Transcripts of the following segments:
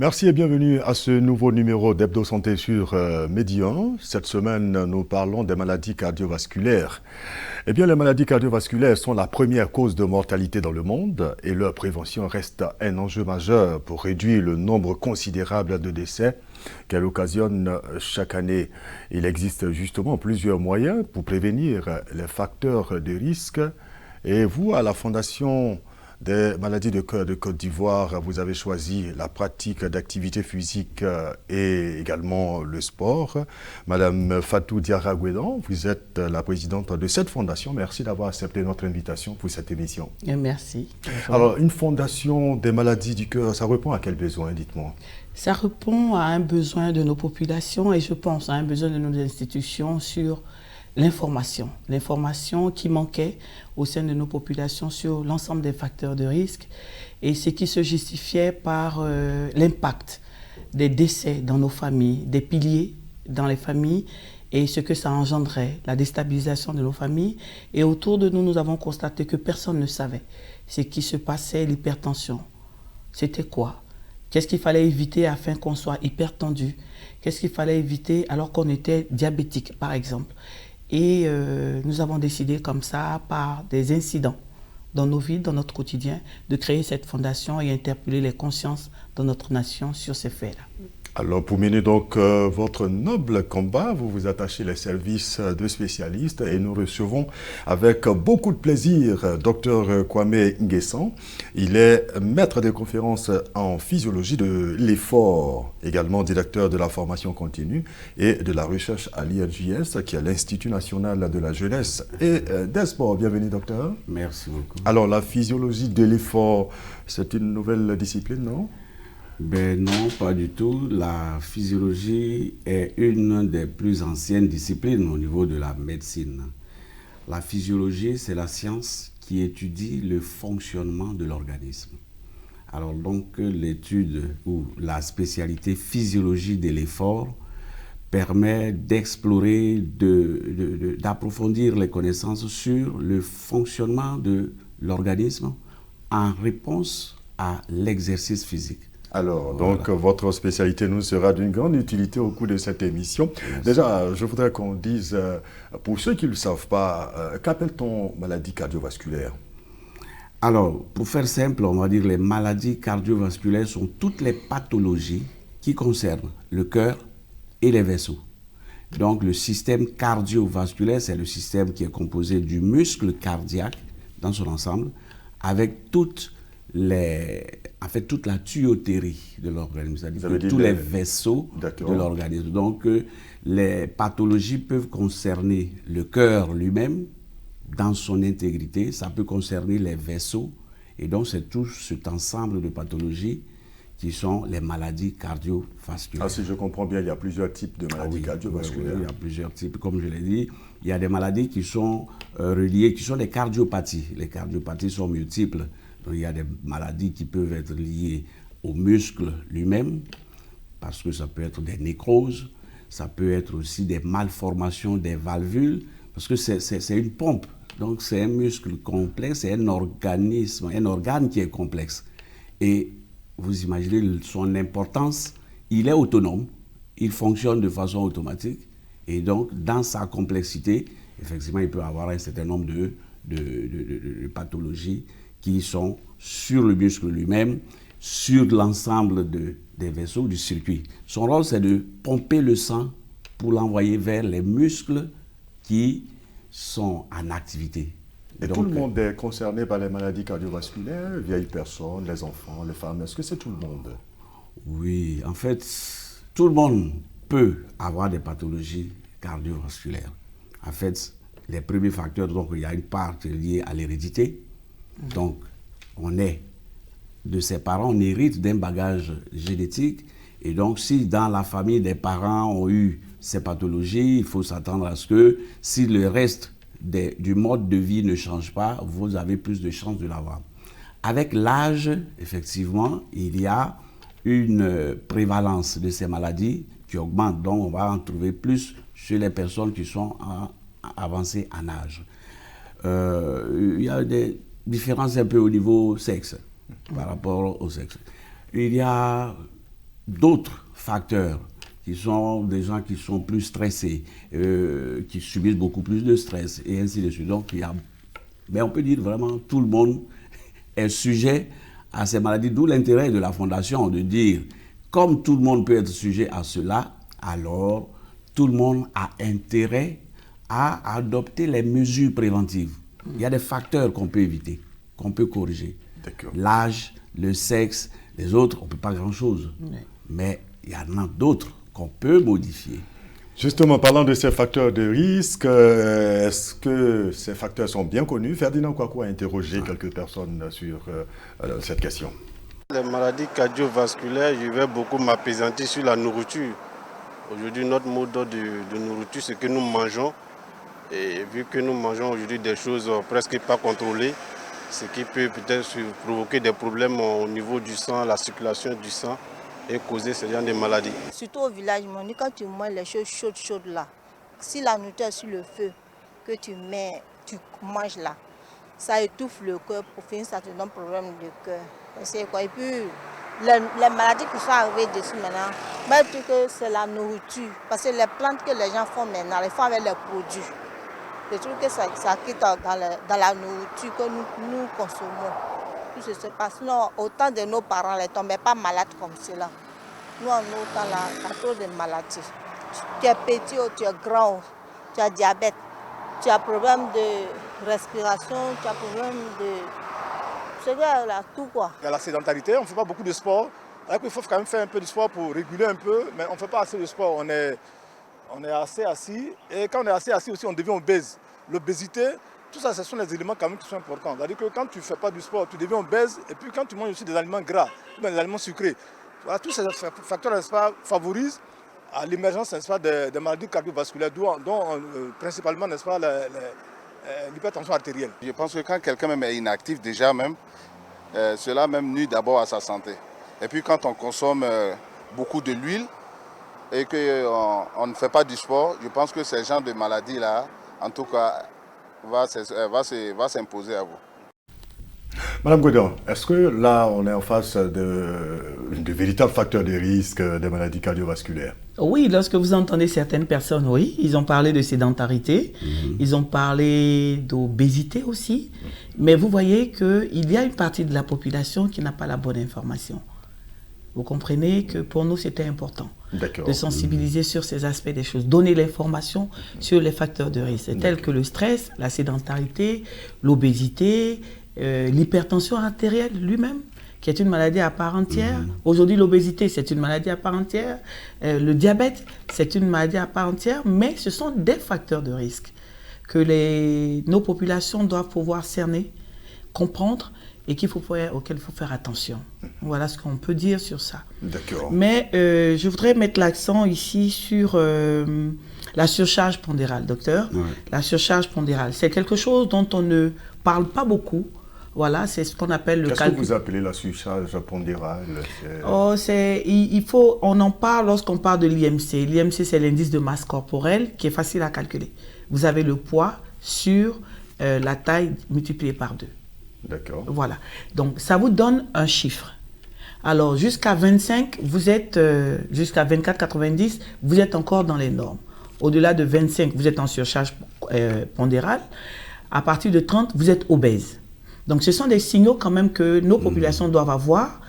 Merci et bienvenue à ce nouveau numéro d'Hebdo Santé sur Médian. Cette semaine, nous parlons des maladies cardiovasculaires. Eh bien, les maladies cardiovasculaires sont la première cause de mortalité dans le monde et leur prévention reste un enjeu majeur pour réduire le nombre considérable de décès qu'elle occasionne chaque année. Il existe justement plusieurs moyens pour prévenir les facteurs de risque. Et vous, à la Fondation des maladies de cœur de Côte d'Ivoire, vous avez choisi la pratique d'activité physique et également le sport. Madame Fatou Diarra-Gouédan, vous êtes la présidente de cette fondation. Merci d'avoir accepté notre invitation pour cette émission. Merci. Bonjour. Alors, une fondation des maladies du cœur, ça répond à quel besoin, dites-moi? Ça répond à un besoin de nos populations et je pense à un besoin de nos institutions sur l'information qui manquait au sein de nos populations sur l'ensemble des facteurs de risque et ce qui se justifiait par l'impact des décès dans nos familles, des piliers dans les familles et ce que ça engendrait, la déstabilisation de nos familles. Et autour de nous, nous avons constaté que personne ne savait ce qui se passait, l'hypertension. C'était quoi? Qu'est-ce qu'il fallait éviter afin qu'on soit hypertendu? Qu'est-ce qu'il fallait éviter alors qu'on était diabétique, par exemple? Et nous avons décidé comme ça, par des incidents dans nos vies, dans notre quotidien, de créer cette fondation et interpeller les consciences de notre nation sur ces faits-là. Alors, pour mener donc votre noble combat, vous vous attachez les services de spécialistes et nous recevons avec beaucoup de plaisir Dr Kwame Nguessan. Il est maître de conférences en physiologie de l'effort, également directeur de la formation continue et de la recherche à l'INJS, qui est l'Institut national de la jeunesse et des sports. Bienvenue, docteur. Merci beaucoup. Alors, la physiologie de l'effort, c'est une nouvelle discipline, non? Ben non, pas du tout. La physiologie est une des plus anciennes disciplines au niveau de la médecine. La physiologie, c'est la science qui étudie le fonctionnement de l'organisme. Alors donc, l'étude ou la spécialité physiologie de l'effort permet d'explorer, d'approfondir les connaissances sur le fonctionnement de l'organisme en réponse à l'exercice physique. Alors, donc, votre spécialité nous sera d'une grande utilité au cours de cette émission. Merci. Déjà, je voudrais qu'on dise, pour ceux qui ne le savent pas, qu'appelle-t-on maladie cardiovasculaire? Alors, pour faire simple, on va dire les maladies cardiovasculaires sont toutes les pathologies qui concernent le cœur et les vaisseaux. Donc, le système cardiovasculaire, c'est le système qui est composé du muscle cardiaque dans son ensemble, avec toute la tuyauterie de l'organisme, c'est-à-dire tous les vaisseaux de l'organisme. Donc, les pathologies peuvent concerner le cœur lui-même dans son intégrité, ça peut concerner les vaisseaux, et donc c'est tout cet ensemble de pathologies qui sont les maladies cardiovasculaires. Ah, si je comprends bien, il y a plusieurs types de maladies cardiovasculaires. Oui, il y a plusieurs types, comme je l'ai dit. Il y a des maladies qui sont reliées, qui sont des cardiopathies. Les cardiopathies sont multiples. Donc, il y a des maladies qui peuvent être liées au muscle lui-même, parce que ça peut être des nécroses, ça peut être aussi des malformations des valvules, parce que c'est une pompe. Donc c'est un muscle complexe, c'est un organisme, un organe qui est complexe. Et vous imaginez son importance, il est autonome, il fonctionne de façon automatique, et donc dans sa complexité, effectivement, il peut avoir un certain nombre de pathologies qui sont sur le muscle lui-même, sur l'ensemble des vaisseaux du circuit. Son rôle, c'est de pomper le sang pour l'envoyer vers les muscles qui sont en activité. Et donc, tout le monde est concerné par les maladies cardiovasculaires, vieilles personnes, les enfants, les femmes. Est-ce que c'est tout le monde? Oui, en fait, tout le monde peut avoir des pathologies cardiovasculaires. En fait, les premiers facteurs, donc il y a une part liée à l'hérédité. Donc, on est de ses parents, on hérite d'un bagage génétique. Et donc, si dans la famille des parents ont eu ces pathologies, il faut s'attendre à ce que si le reste du mode de vie ne change pas, vous avez plus de chances de l'avoir. Avec l'âge, effectivement, il y a une prévalence de ces maladies qui augmente. Donc, on va en trouver plus chez les personnes qui sont avancées en âge. Il y a des différences un peu au niveau sexe, par rapport au sexe. Il y a d'autres facteurs qui sont des gens qui sont plus stressés, qui subissent beaucoup plus de stress, et ainsi de suite. Donc, mais on peut dire vraiment tout le monde est sujet à ces maladies, d'où l'intérêt de la Fondation de dire, comme tout le monde peut être sujet à cela, alors tout le monde a intérêt à adopter les mesures préventives. Il y a des facteurs qu'on peut éviter, qu'on peut corriger. L'âge, le sexe, les autres, on ne peut pas grand-chose. Oui. Mais il y en a d'autres qu'on peut modifier. Justement, parlant de ces facteurs de risque, est-ce que ces facteurs sont bien connus? Ferdinand Kouakou a interrogé quelques personnes sur cette question. Les maladies cardiovasculaires, je vais beaucoup m'appesantir sur la nourriture. Aujourd'hui, notre mode de nourriture, c'est que nous mangeons. Et vu que nous mangeons aujourd'hui des choses presque pas contrôlées, ce qui peut peut-être provoquer des problèmes au niveau du sang, la circulation du sang, et causer ce genre de maladies. Surtout au village, quand tu manges les choses chaudes là, si la nourriture est sur le feu, que tu manges là, ça étouffe le cœur, pour finir ça te donne problème de cœur. Et puis les maladies qui sont arrivées dessus maintenant, c'est la nourriture. Parce que les plantes que les gens font maintenant, les font avec les produits. Je trouve que ça quitte dans la nourriture que nous consommons. Tout se passe. Sinon, autant de nos parents ne tombaient pas malades comme cela. Nous, en nos temps, là, il y a trop de maladies. Tu es petit ou tu es grand, tu as diabète, tu as problème de respiration, tu as problème de... C'est là, tout quoi. Il y a la sédentarité, on ne fait pas beaucoup de sport. Il faut quand même faire un peu de sport pour réguler un peu, mais on ne fait pas assez de sport. On est assez assis, et quand on est assez assis aussi, on devient obèse. L'obésité, tout ça, ce sont des éléments quand même qui sont importants. C'est-à-dire que quand tu ne fais pas du sport, tu deviens obèse, et puis quand tu manges aussi des aliments gras, des aliments sucrés, voilà, tous ces facteurs, n'est-ce pas, favorisent à l'émergence, n'est-ce pas, des maladies cardiovasculaires, dont principalement, n'est-ce pas, l'hypertension artérielle. Je pense que quand quelqu'un même est inactif déjà même, cela même nuit d'abord à sa santé. Et puis quand on consomme beaucoup de l'huile et qu'on ne fait pas du sport, je pense que ce genre de maladie-là, en tout cas, va s'imposer à vous. Madame Godin, est-ce que là, on est en face de véritables facteurs de risque des maladies cardiovasculaires? Oui, lorsque vous entendez certaines personnes, oui, ils ont parlé de sédentarité, ils ont parlé d'obésité aussi, mais vous voyez qu'il y a une partie de la population qui n'a pas la bonne information. Vous comprenez que pour nous, c'était important de sensibiliser sur ces aspects des choses, donner l'information sur les facteurs de risque, tels que le stress, la sédentarité, l'obésité, l'hypertension artérielle lui-même, qui est une maladie à part entière. Aujourd'hui, l'obésité, c'est une maladie à part entière. Le diabète, c'est une maladie à part entière, mais ce sont des facteurs de risque que nos populations doivent pouvoir cerner, comprendre, et auquel il faut faire attention. Voilà ce qu'on peut dire sur ça. D'accord. Mais je voudrais mettre l'accent ici sur la surcharge pondérale, docteur. Ouais. La surcharge pondérale, c'est quelque chose dont on ne parle pas beaucoup. Voilà, c'est ce qu'on appelle le calcul. Qu'est-ce que vous appelez la surcharge pondérale? On en parle lorsqu'on parle de l'IMC. L'IMC, c'est l'indice de masse corporelle qui est facile à calculer. Vous avez le poids sur la taille multipliée par 2. D'accord. Voilà. Donc, ça vous donne un chiffre. Alors, jusqu'à 25, vous êtes, jusqu'à 24,90, vous êtes encore dans les normes. Au-delà de 25, vous êtes en surcharge pondérale. À partir de 30, vous êtes obèse. Donc, ce sont des signaux quand même que nos populations doivent avoir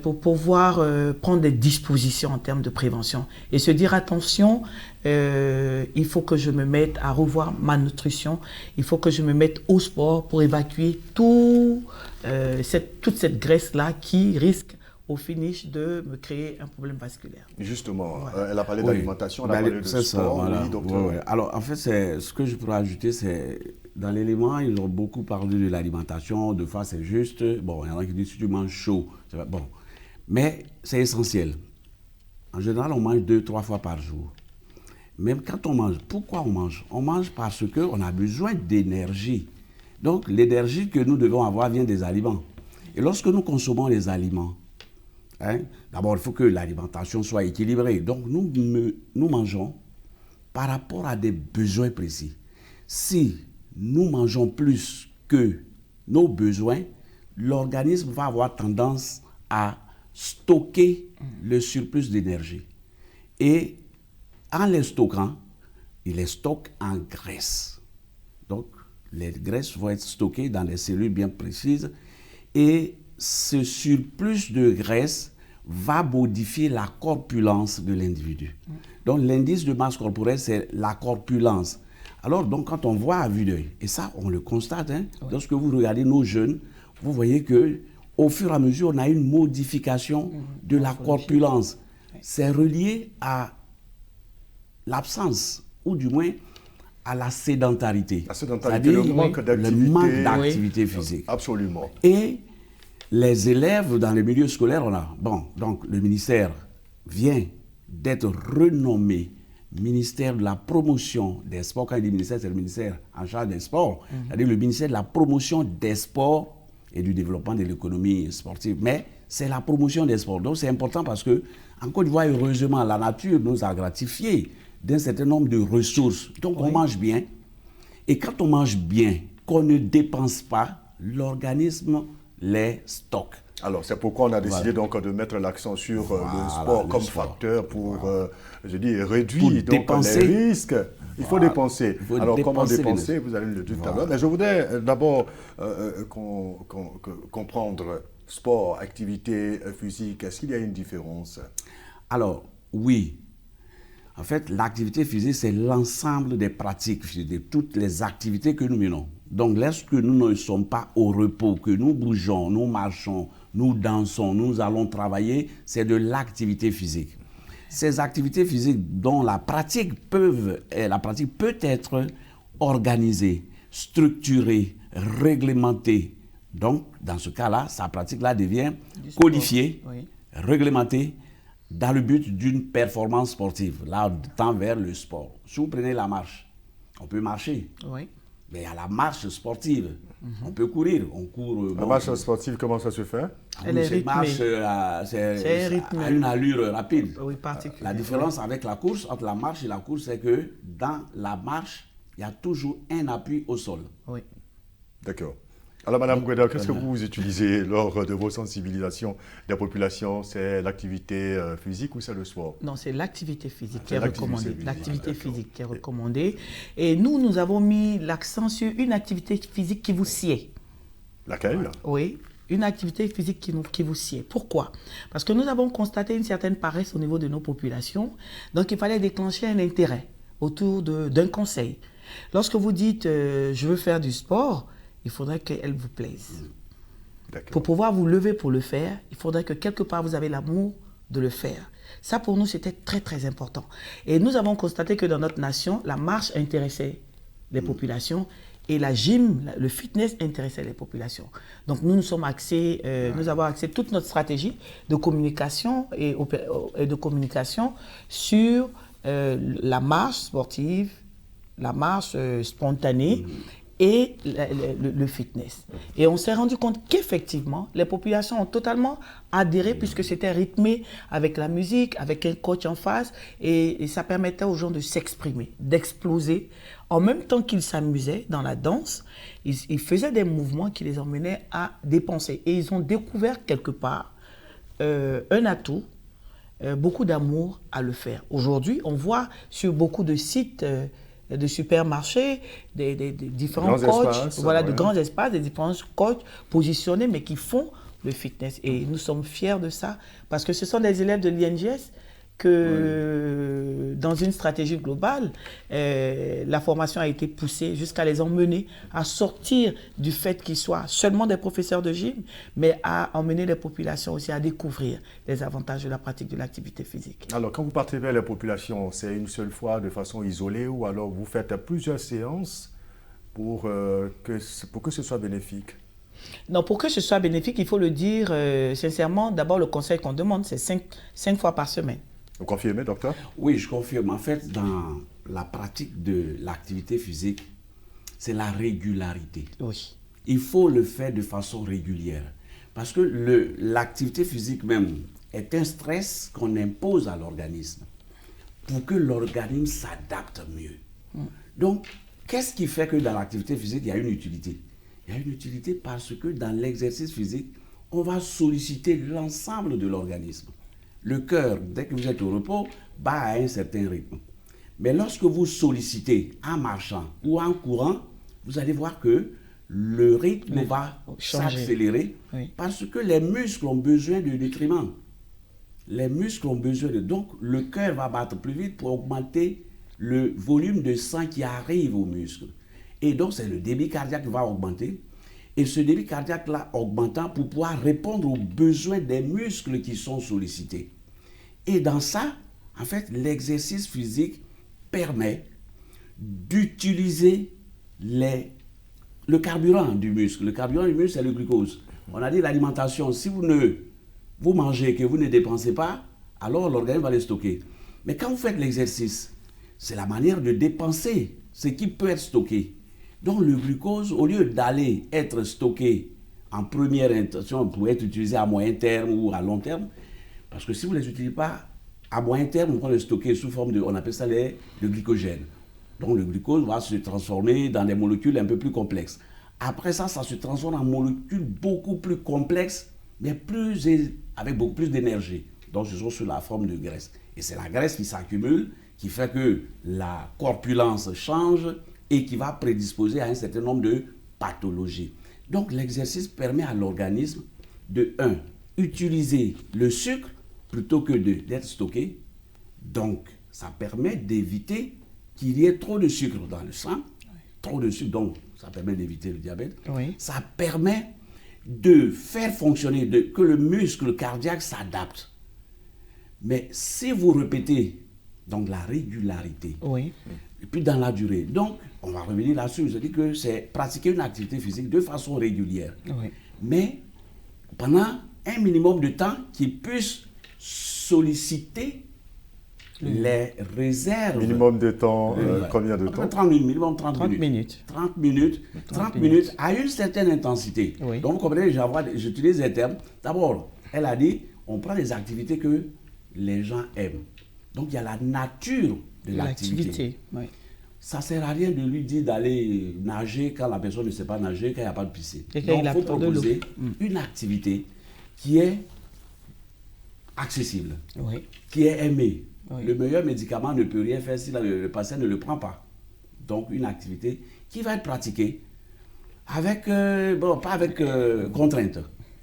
pour pouvoir prendre des dispositions en termes de prévention et se dire attention, il faut que je me mette à revoir ma nutrition, il faut que je me mette au sport pour évacuer toute cette graisse-là qui risque au finish de me créer un problème vasculaire. Justement, voilà. Elle a parlé d'alimentation, elle a parlé de sport. Voilà. Oui, docteur. Ouais. Alors, en fait, ce que je pourrais ajouter, c'est dans l'élément, ils ont beaucoup parlé de l'alimentation. De fois, c'est juste, bon, il y en a qui disent si tu manges chaud, c'est bon. Mais c'est essentiel. En général, on mange 2-3 fois par jour. Même quand on mange, pourquoi on mange? On mange parce qu'on a besoin d'énergie. Donc, l'énergie que nous devons avoir vient des aliments. Et lorsque nous consommons les aliments, d'abord, il faut que l'alimentation soit équilibrée. Donc, nous mangeons par rapport à des besoins précis. Si nous mangeons plus que nos besoins, l'organisme va avoir tendance à stocker le surplus d'énergie. Et en les stockant, il les stocke en graisse. Donc, les graisses vont être stockées dans des cellules bien précises et ce surplus de graisse va modifier la corpulence de l'individu. Donc, l'indice de masse corporelle, c'est la corpulence. Alors, donc, quand on voit à vue d'œil, et ça, on le constate, lorsque vous regardez nos jeunes, vous voyez que au fur et à mesure, on a une modification de la corpulence. C'est relié à l'absence, ou du moins à la sédentarité. La sédentarité, le manque d'activité physique. Absolument. Et les élèves dans les milieux scolaires, donc le ministère vient d'être renommé ministère de la promotion des sports. Quand il dit ministère, c'est le ministère en charge des sports. C'est-à-dire le ministère de la promotion des sports et du développement de l'économie sportive. Mais c'est la promotion des sports. Donc c'est important parce que, en Côte d'Ivoire, heureusement, la nature nous a gratifié d'un certain nombre de ressources. Donc on mange bien. Et quand on mange bien, qu'on ne dépense pas, l'organisme les stocke. Alors, c'est pourquoi on a décidé donc de mettre l'accent sur le sport comme facteur pour, réduire donc, les risques. Il faut dépenser. Alors, comment dépenser? Vous allez le dire tout à l'heure. Mais je voudrais d'abord comprendre sport, activité physique. Est-ce qu'il y a une différence? Alors, oui. En fait, l'activité physique, c'est l'ensemble des pratiques physiques, de toutes les activités que nous menons. Donc, lorsque nous ne sommes pas au repos, que nous bougeons, nous marchons, nous dansons, nous allons travailler, c'est de l'activité physique. Ces activités physiques dont la pratique peut être organisée, structurée, réglementée. Donc, dans ce cas-là, sa pratique-là devient codifiée, réglementée, dans le but d'une performance sportive. Là, on tend vers le sport. Si vous prenez la marche, on peut marcher. Oui. Mais il y a la marche sportive. On peut courir. On court. La marche sportive, comment ça se fait? Elle est rythmée. C'est à une allure rapide. Oui, particulière. La différence avec la course, entre la marche et la course, c'est que dans la marche, il y a toujours un appui au sol. Oui. D'accord. Alors, Madame Gueda, qu'est-ce que vous utilisez lors de vos sensibilisations des populations? C'est l'activité physique ou c'est le sport? Non, c'est l'activité physique qui est recommandée. L'activité physique qui est recommandée. Et nous avons mis l'accent sur une activité physique qui vous sied. Laquelle? Oui, une activité physique qui vous sied. Pourquoi? Parce que nous avons constaté une certaine paresse au niveau de nos populations. Donc, il fallait déclencher un intérêt autour d'un conseil. Lorsque vous dites « je veux faire du sport », il faudrait qu'elle vous plaise. Pour pouvoir vous lever pour le faire, il faudrait que quelque part vous avez l'amour de le faire. Ça, pour nous, c'était très, très important. Et nous avons constaté que dans notre nation, la marche intéressait les populations et la gym, le fitness intéressait les populations. Donc, nous avons axé toute notre stratégie de communication et de communication sur la marche sportive, la marche spontanée, et le fitness. Et on s'est rendu compte qu'effectivement, les populations ont totalement adhéré puisque c'était rythmé avec la musique, avec un coach en face et ça permettait aux gens de s'exprimer, d'exploser. En même temps qu'ils s'amusaient dans la danse, ils faisaient des mouvements qui les emmenaient à dépenser. Et ils ont découvert quelque part un atout, beaucoup d'amour à le faire. Aujourd'hui, on voit sur beaucoup de sites de supermarchés, des différents coachs, de grands espaces, des différents coachs positionnés, mais qui font le fitness. Et nous sommes fiers de ça, parce que ce sont des élèves de l'INGS que, dans une stratégie globale, la formation a été poussée jusqu'à les emmener à sortir du fait qu'ils soient seulement des professeurs de gym, mais à emmener les populations aussi à découvrir les avantages de la pratique de l'activité physique. Alors, quand vous partez vers les populations, c'est une seule fois de façon isolée ou alors vous faites plusieurs séances pour que ce soit bénéfique? Non, pour que ce soit bénéfique, il faut le dire sincèrement. D'abord, le conseil qu'on demande, c'est 5 fois par semaine. Vous confirmez, docteur? Oui, je confirme. En fait, dans la pratique de l'activité physique, c'est la régularité. Oui. Il faut le faire de façon régulière. Parce que l'activité physique même est un stress qu'on impose à l'organisme pour que l'organisme s'adapte mieux. Donc, qu'est-ce qui fait que dans l'activité physique, il y a une utilité? Il y a une utilité parce que dans l'exercice physique, on va solliciter l'ensemble de l'organisme. Le cœur, dès que vous êtes au repos, bat à un certain rythme. Mais lorsque vous sollicitez en marchant ou en courant, vous allez voir que le rythme va s'accélérer parce que les muscles ont besoin de nutriments. Les muscles ont besoin de... Donc, le cœur va battre plus vite pour augmenter le volume de sang qui arrive aux muscles. Et donc, c'est le débit cardiaque qui va augmenter. Et ce débit cardiaque-là augmentant pour pouvoir répondre aux besoins des muscles qui sont sollicités. Et dans ça, en fait, l'exercice physique permet d'utiliser le carburant du muscle. Le carburant du muscle, c'est le glucose. On a dit l'alimentation, si vous mangez et que vous ne dépensez pas, alors l'organisme va les stocker. Mais quand vous faites l'exercice, c'est la manière de dépenser ce qui peut être stocké. Donc le glucose, au lieu d'aller être stocké en première intention pour être utilisé à moyen terme ou à long terme, parce que si vous ne les utilisez pas à moyen terme, on va le stocker sous forme de, on appelle ça le glycogène. Donc le glucose va se transformer dans des molécules un peu plus complexes. Après ça, ça se transforme en molécules beaucoup plus complexes, mais avec beaucoup plus d'énergie. Donc ce sont sous la forme de graisse. Et c'est la graisse qui s'accumule, qui fait que la corpulence change et qui va prédisposer à un certain nombre de pathologies. Donc l'exercice permet à l'organisme de, utiliser le sucre plutôt que d'être stocké. Donc ça permet d'éviter qu'il y ait trop de sucre dans le sang. Trop de sucre, donc ça permet d'éviter le diabète. Ça permet de faire fonctionner, que le muscle cardiaque s'adapte. Mais si vous répétez, donc la régularité, et puis dans la durée, donc on va revenir là-dessus, je dis que c'est pratiquer une activité physique de façon régulière, mais pendant un minimum de temps qui puisse solliciter les réserves. Minimum de temps, combien de temps? 30 minutes, minimum 30 minutes. 30 minutes à une certaine intensité. Donc vous comprenez, j'utilise les termes. D'abord, elle a dit, on prend des activités que les gens aiment. Donc il y a la nature de l'activité. Ça ne sert à rien de lui dire d'aller nager quand la personne ne sait pas nager, quand il n'y a pas de piscine. Donc il faut proposer une activité qui est accessible, qui est aimée. Le meilleur médicament ne peut rien faire si le patient ne le prend pas. Donc une activité qui va être pratiquée avec, pas avec contrainte,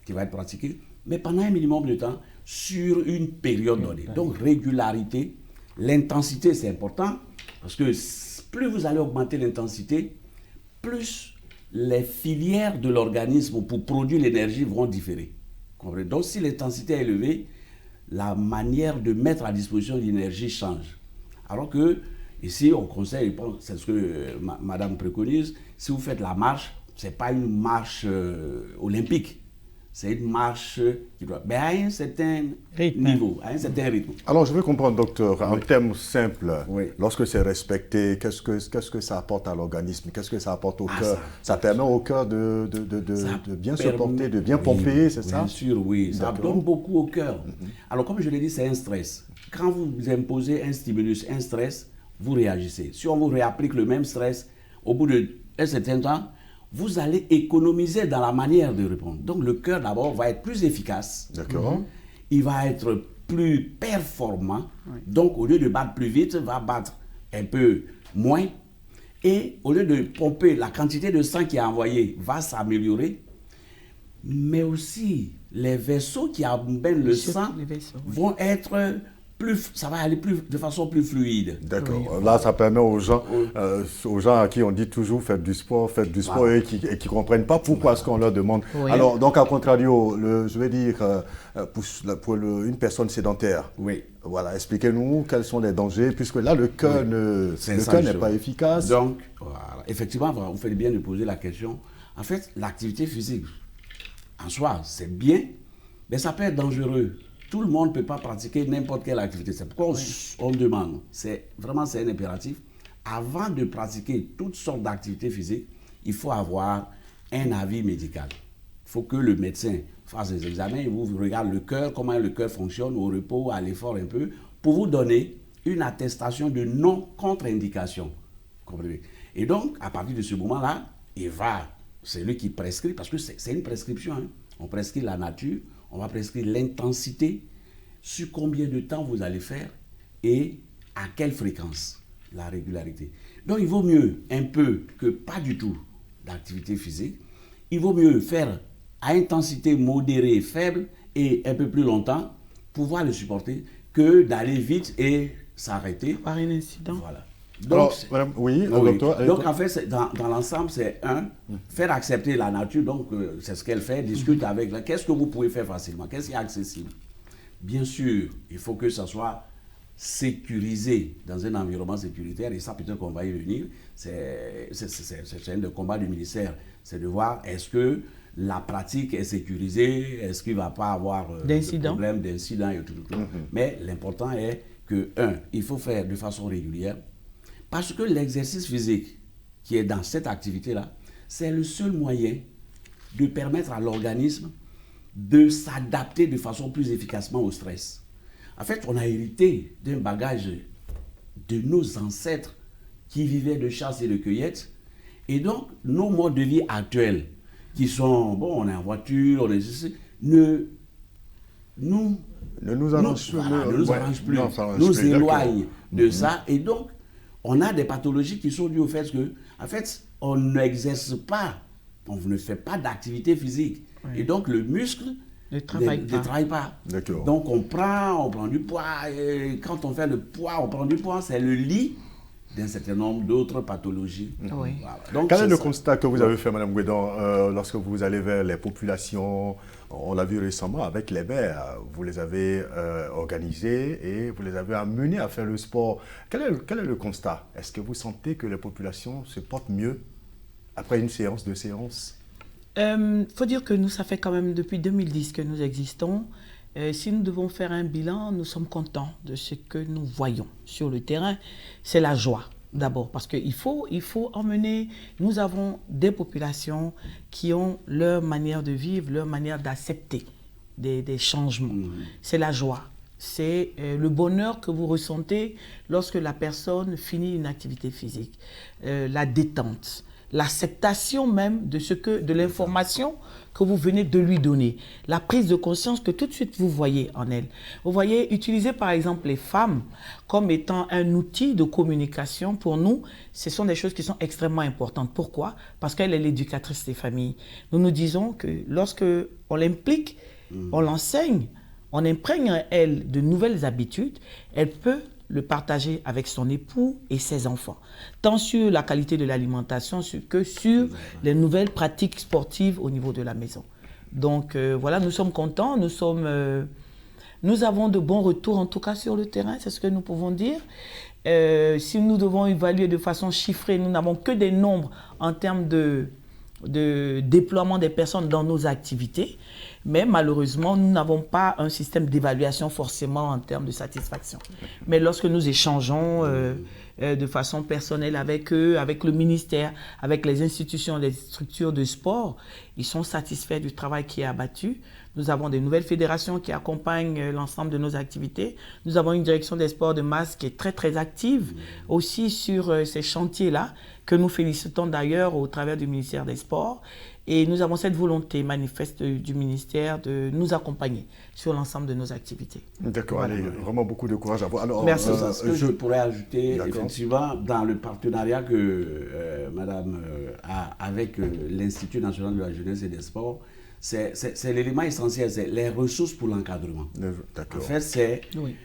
qui va être pratiquée, mais pendant un minimum de temps sur une période donnée. Donc régularité, l'intensité c'est important parce que plus vous allez augmenter l'intensité, plus les filières de l'organisme pour produire l'énergie vont différer. Donc si l'intensité est élevée, la manière de mettre à disposition l'énergie change. Alors que ici on conseille, c'est ce que madame préconise, si vous faites la marche, ce n'est pas une marche olympique. C'est une marche qui doit, mais à un certain niveau, à un certain rythme. Alors, je veux comprendre, docteur, en termes simples, lorsque c'est respecté, qu'est-ce que ça apporte à l'organisme? Qu'est-ce que ça apporte au cœur? Ça permet au cœur de bien se porter, de bien pomper, c'est ça? Bien sûr, oui. Ça donne beaucoup au cœur. Alors, comme je l'ai dit, c'est un stress. Quand vous imposez un stimulus, un stress, vous réagissez. Si on vous réapplique le même stress, au bout d'un certain temps, vous allez économiser dans la manière de répondre. Donc le cœur d'abord va être plus efficace. D'accord. Il va être plus performant. Donc au lieu de battre plus vite, va battre un peu moins. Et au lieu de pomper, la quantité de sang qui est envoyée va s'améliorer. Mais aussi les vaisseaux qui amènent le sang vont être ça va aller de façon plus fluide. D'accord. Là, ça permet aux gens à qui on dit toujours faites du sport et qui ne comprennent pas pourquoi est-ce qu'on leur demande. Alors, donc, à contrario, je vais dire, pour une personne sédentaire, voilà, expliquez-nous quels sont les dangers, puisque là, le cœur n'est pas efficace. Donc, voilà. Effectivement, vous faites bien de poser la question. En fait, l'activité physique, en soi, c'est bien, mais ça peut être dangereux. Tout le monde ne peut pas pratiquer n'importe quelle activité. C'est pourquoi on demande, c'est un impératif. Avant de pratiquer toutes sortes d'activités physiques, il faut avoir un avis médical. Il faut que le médecin fasse des examens, il vous regarde le cœur, comment le cœur fonctionne, au repos, à l'effort un peu, pour vous donner une attestation de non-contre-indication. Et donc, à partir de ce moment-là, c'est lui qui prescrit, parce que c'est une prescription. On prescrit la nature, on va prescrire l'intensité, sur combien de temps vous allez faire et à quelle fréquence, la régularité. Donc il vaut mieux un peu que pas du tout d'activité physique. Il vaut mieux faire à intensité modérée, faible et un peu plus longtemps, pouvoir le supporter, que d'aller vite et s'arrêter. Par un incident. Voilà. Donc, Alors, madame, oui, docteur. donc en fait, dans l'ensemble, c'est faire accepter la nature, donc c'est ce qu'elle fait, discute avec la. Qu'est-ce que vous pouvez faire facilement? Qu'est-ce qui est accessible? Bien sûr, il faut que ça soit sécurisé dans un environnement sécuritaire, et ça peut-être qu'on va y venir, c'est un des combats du ministère, c'est de voir est-ce que la pratique est sécurisée, est-ce qu'il ne va pas avoir de problème d'incidents et tout. Mais l'important est que, il faut faire de façon régulière, parce que l'exercice physique qui est dans cette activité-là, c'est le seul moyen de permettre à l'organisme de s'adapter de façon plus efficacement au stress. En fait, on a hérité d'un bagage de nos ancêtres qui vivaient de chasse et de cueillette. Et donc, nos modes de vie actuels, qui sont, bon, on est en voiture, on est ceci, ne nous arrangent plus, nous éloignent de ça. Et donc, on a des pathologies qui sont dues au fait que, en fait, on n'exerce pas, on ne fait pas d'activité physique. Oui. Et donc, le muscle ne travaille pas. Donc, on prend du poids. Et quand on fait le poids, on prend du poids. C'est le lit d'un certain nombre d'autres pathologies. Oui. Voilà. Donc, quel est le constat que vous avez fait, Mme Gouédan, lorsque vous allez vers les populations? On l'a vu récemment avec les maires. Vous les avez organisés et vous les avez amenés à faire le sport. Quel est le constat? Est-ce que vous sentez que les populations se portent mieux après une séance, deux séances? Faut dire que nous, ça fait quand même depuis 2010 que nous existons. Si nous devons faire un bilan, nous sommes contents de ce que nous voyons sur le terrain. C'est la joie, d'abord, parce qu'il faut emmener... Nous avons des populations qui ont leur manière de vivre, leur manière d'accepter des changements. C'est la joie. C'est le bonheur que vous ressentez lorsque la personne finit une activité physique. La détente. L'acceptation même de l'information que vous venez de lui donner, la prise de conscience que tout de suite vous voyez en elle. Vous voyez, utiliser par exemple les femmes comme étant un outil de communication, pour nous, ce sont des choses qui sont extrêmement importantes. Pourquoi? Parce qu'elle est l'éducatrice des familles. Nous nous disons que lorsque on l'implique, on l'enseigne, on imprègne en elle de nouvelles habitudes, elle peut le partager avec son époux et ses enfants, tant sur la qualité de l'alimentation que sur les nouvelles pratiques sportives au niveau de la maison. Donc voilà, nous sommes contents, nous avons de bons retours en tout cas sur le terrain, c'est ce que nous pouvons dire. Si nous devons évaluer de façon chiffrée, nous n'avons que des nombres en termes de déploiement des personnes dans nos activités, mais malheureusement, nous n'avons pas un système d'évaluation forcément en termes de satisfaction. Mais lorsque nous échangeons de façon personnelle avec eux, avec le ministère, avec les institutions, les structures de sport, ils sont satisfaits du travail qui est abattu. Nous avons des nouvelles fédérations qui accompagnent l'ensemble de nos activités. Nous avons une direction des sports de masse qui est très, très active aussi sur ces chantiers-là, que nous félicitons d'ailleurs au travers du ministère des Sports. Et nous avons cette volonté manifeste du ministère de nous accompagner sur l'ensemble de nos activités. D'accord, voilà. Allez, vraiment beaucoup de courage à vous. Alors, merci. Ce que je pourrais ajouter, effectivement, dans le partenariat que Madame a avec l'Institut national de la jeunesse et des sports, c'est l'élément essentiel, c'est les ressources pour l'encadrement. En fait, c'est... Oui.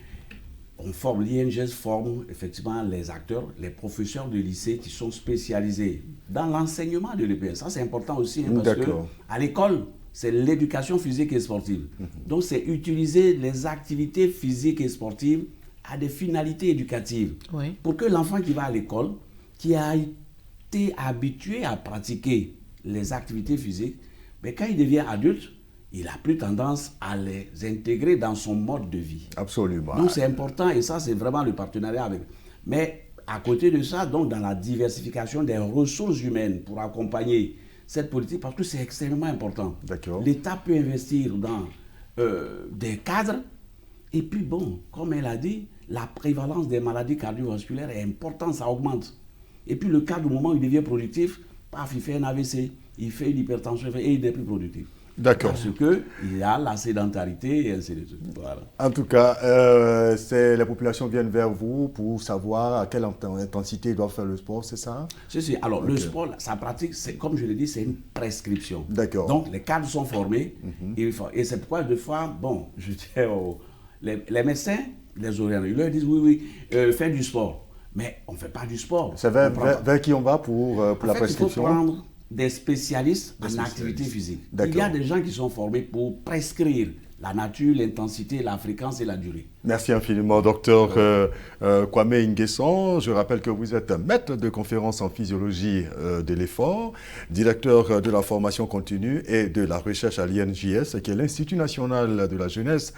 L'INGS forme effectivement les acteurs, les professeurs de lycée qui sont spécialisés dans l'enseignement de l'EPS. Ça, c'est important aussi, hein, parce qu'à l'école, c'est l'éducation physique et sportive. Donc, c'est utiliser les activités physiques et sportives à des finalités éducatives. Oui. Pour que l'enfant qui va à l'école, qui a été habitué à pratiquer les activités physiques, mais quand il devient adulte, il a plus tendance à les intégrer dans son mode de vie. Absolument. Donc c'est important et ça c'est vraiment le partenariat avec. Mais à côté de ça, donc dans la diversification des ressources humaines pour accompagner cette politique, parce que c'est extrêmement important. D'accord. L'État peut investir dans des cadres et puis bon, comme elle a dit, la prévalence des maladies cardiovasculaires est importante, ça augmente. Et puis le cadre, au moment où il devient productif, paf, il fait un AVC, il fait une hypertension et il n'est plus productif. D'accord. Parce qu'il y a la sédentarité et ainsi de suite. Voilà. En tout cas, les populations viennent vers vous pour savoir à quelle intensité ils doivent faire le sport, c'est ça? Si. Alors, le sport, sa pratique, c'est, comme je l'ai dit, c'est une prescription. D'accord. Donc, les cadres sont formés. Et c'est pourquoi, des fois, bon, je dis, les médecins, les orientaux, ils leur disent, oui, fais du sport. Mais on ne fait pas du sport. C'est vers qui on va pour la prescription? Il faut prendre des spécialistes en activité physique. Il y a des gens qui sont formés pour prescrire la nature, l'intensité, la fréquence et la durée. Merci infiniment, docteur Kwame Nguesson. Je rappelle que vous êtes maître de conférence en physiologie de l'effort, directeur de la formation continue et de la recherche à l'INJS, qui est l'Institut national de la jeunesse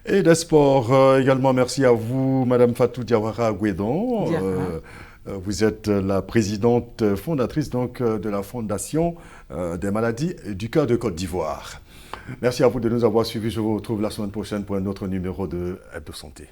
et des sports. Également, merci à vous, Madame Fatou Diawara Guédon. Vous êtes la présidente fondatrice donc, de la Fondation des maladies du cœur de Côte d'Ivoire. Merci à vous de nous avoir suivis. Je vous retrouve la semaine prochaine pour un autre numéro de Hebdo Santé.